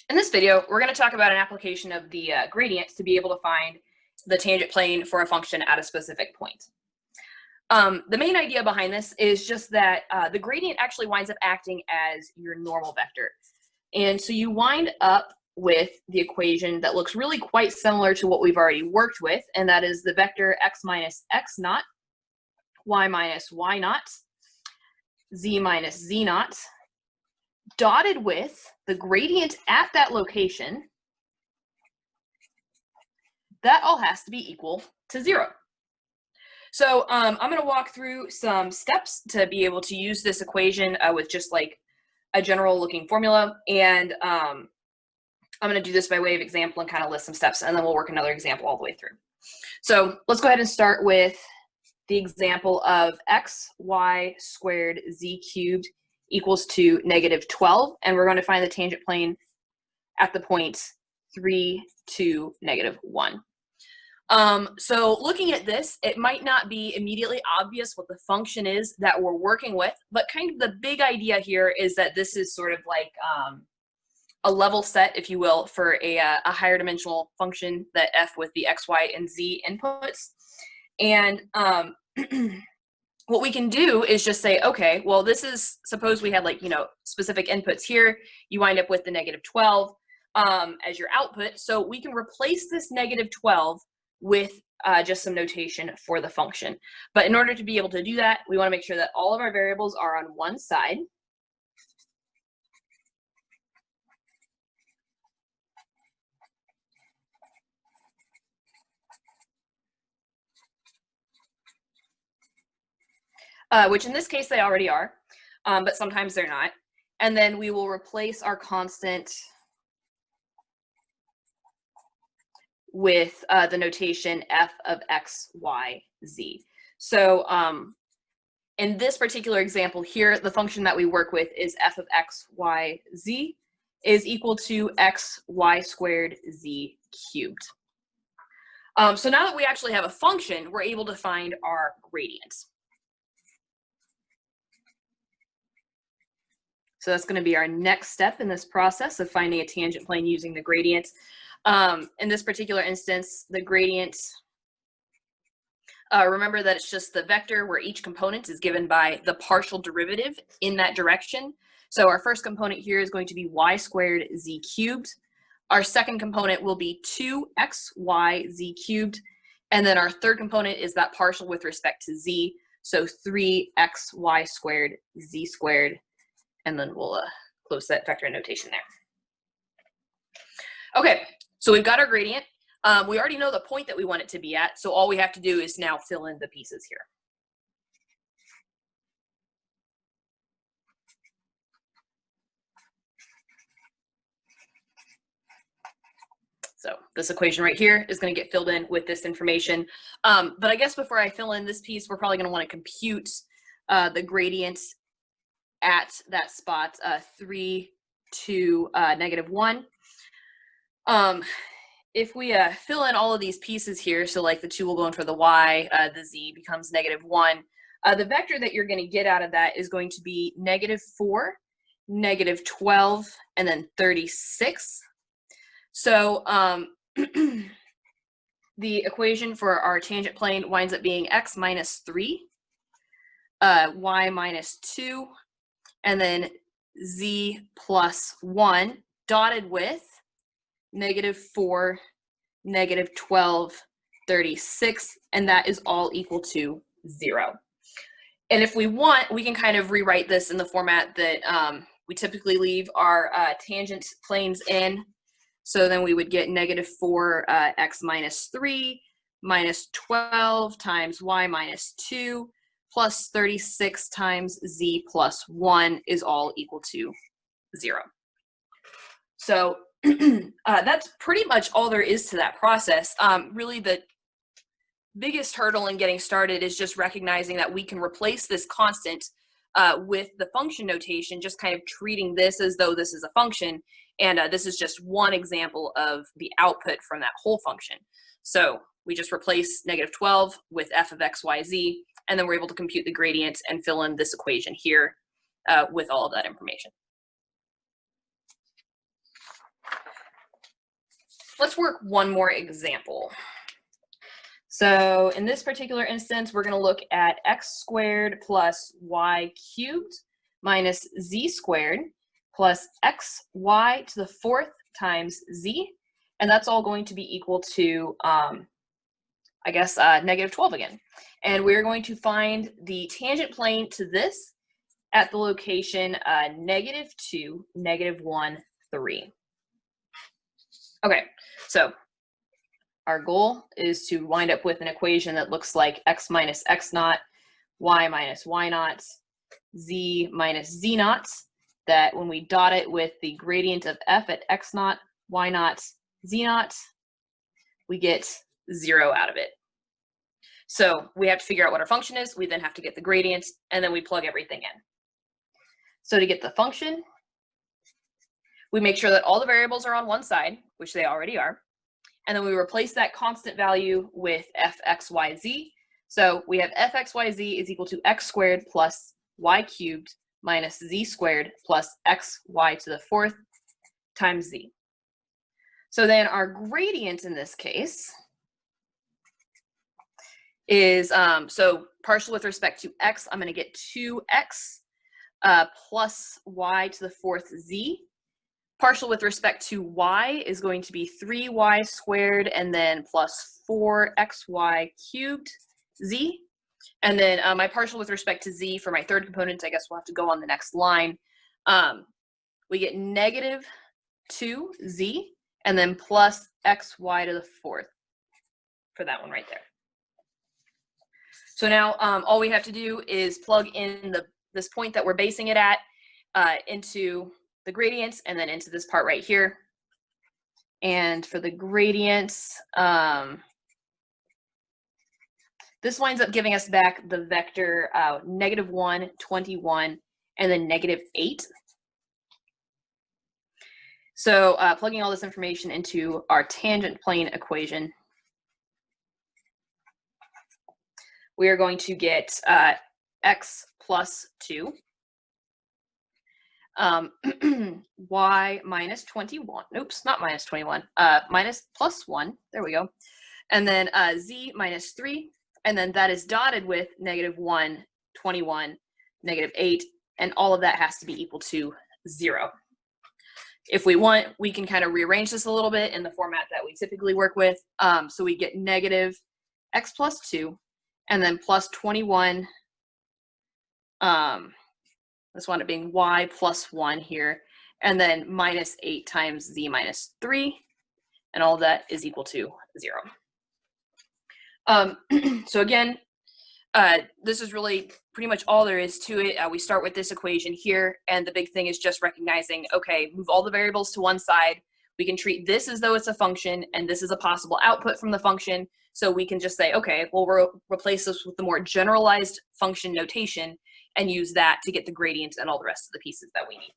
In this video, we're going to talk about an application of the gradient to be able to find the tangent plane for a function at a specific point. The main idea behind this is just that the gradient actually winds up acting as your normal vector. And so you wind up with the equation that looks really quite similar to what we've already worked with, and that is the vector x minus x naught, y minus y naught, z minus z naught, dotted with the gradient at that location. That all has to be equal to 0. So I'm going to walk through some steps to be able to use this equation with just like a general looking formula. And I'm going to do this by way of example and kind of list some steps, and then we'll work another example all the way through. So let's go ahead and start with the example of x, y squared, z cubed equals to negative 12. And we're going to find the tangent plane at the point 3, 2, negative 1. So looking at this, it might not be immediately obvious what the function is that we're working with, but kind of the big idea here is that this is sort of like a level set, if you will, for a higher dimensional function that f with the x, y, and z inputs. And what we can do is just say, okay, well, this is, suppose we had like, specific inputs here, you wind up with the negative 12 as your output. So we can replace this negative 12 with just some notation for the function. But in order to be able to do that, we want to make sure that all of our variables are on one side. Which in this case they already are, but sometimes they're not. And then we will replace our constant with the notation f of x, y, z. So in this particular example here, the function that we work with is f of x, y, z is equal to x, y squared, z cubed. So now that we actually have a function, we're able to find our gradient. So that's going to be our next step in this process of finding a tangent plane using the gradient. In this particular instance, the gradient, remember that it's just the vector where each component is given by the partial derivative in that direction. So our first component here is going to be y squared z cubed. Our second component will be 2xy z cubed. And then our third component is that partial with respect to z. So 3xy squared z squared. And then we'll close that vector notation there. Okay, so we've got our gradient. We already know the point that we want it to be at, so all we have to do is now fill in the pieces here. So this equation right here is going to get filled in with this information. But I guess before I fill in this piece, we're probably going to want to compute the gradient at that spot, 3, 2, negative 1. If we fill in all of these pieces here, so like the 2 will go in for the y, the z becomes negative 1, the vector that you're going to get out of that is going to be negative 4, negative 12, and then 36. So the equation for our tangent plane winds up being x minus 3, y minus 2, and then z plus 1 dotted with negative 4, negative 12, 36, and that is all equal to 0. And if we want, we can kind of rewrite this in the format that we typically leave our tangent planes in. So then we would get negative 4 x minus 3 minus 12 times y minus 2 plus 36 times z plus 1 is all equal to 0. So that's pretty much all there is to that process. Really the biggest hurdle in getting started is just recognizing that we can replace this constant with the function notation, just kind of treating this as though this is a function. And this is just one example of the output from that whole function. So we just replace negative 12 with f of x, y, z, and then we're able to compute the gradient and fill in this equation here with all of that information. let's work one more example. So in this particular instance, we're going to look at x squared plus y cubed minus z squared plus xy to the fourth times z. And that's all going to be equal to, I guess, negative 12 again. And we're going to find the tangent plane to this at the location -2, -1, 3. Okay, so our goal is to wind up with an equation that looks like x minus x naught, y minus y naught, z minus z naught, that when we dot it with the gradient of f at x naught, y naught, z naught, we get 0 out of it. So we have to figure out what our function is. We then have to get the gradient, and then we plug everything in. So to get the function, we make sure that all the variables are on one side, which they already are. And then we replace that constant value with fxyz. So we have fxyz is equal to x squared plus y cubed minus z squared plus xy to the fourth times z. So then our gradient in this case is, so partial with respect to x, I'm going to get 2x plus y to the fourth z. Partial with respect to y is going to be 3y squared and then plus 4xy cubed z. And then my partial with respect to z for my third component, I guess we'll have to go on the next line. We get negative 2z and then plus xy to the fourth for that one right there. So now all we have to do is plug in this point that we're basing it at into the gradients and then into this part right here. And for the gradients, this winds up giving us back the vector -1, 21, and then -8. So plugging all this information into our tangent plane equation, we are going to get x plus 2. Y minus 21, oops, not minus 21, minus plus 1, there we go. And then z minus 3, and then that is dotted with -1, 21, -8, and all of that has to be equal to 0. If we want, we can kind of rearrange this a little bit in the format that we typically work with. So we get negative x plus 2, and then plus 21, this wound up being y plus 1 here, and then minus 8 times z minus 3, and all of that is equal to 0. So again, this is really pretty much all there is to it. We start with this equation here, and the big thing is just recognizing, okay, move all the variables to one side. We can treat this as though it's a function, and this is a possible output from the function. So we can just say, okay, we'll replace this with the more generalized function notation and use that to get the gradient and all the rest of the pieces that we need.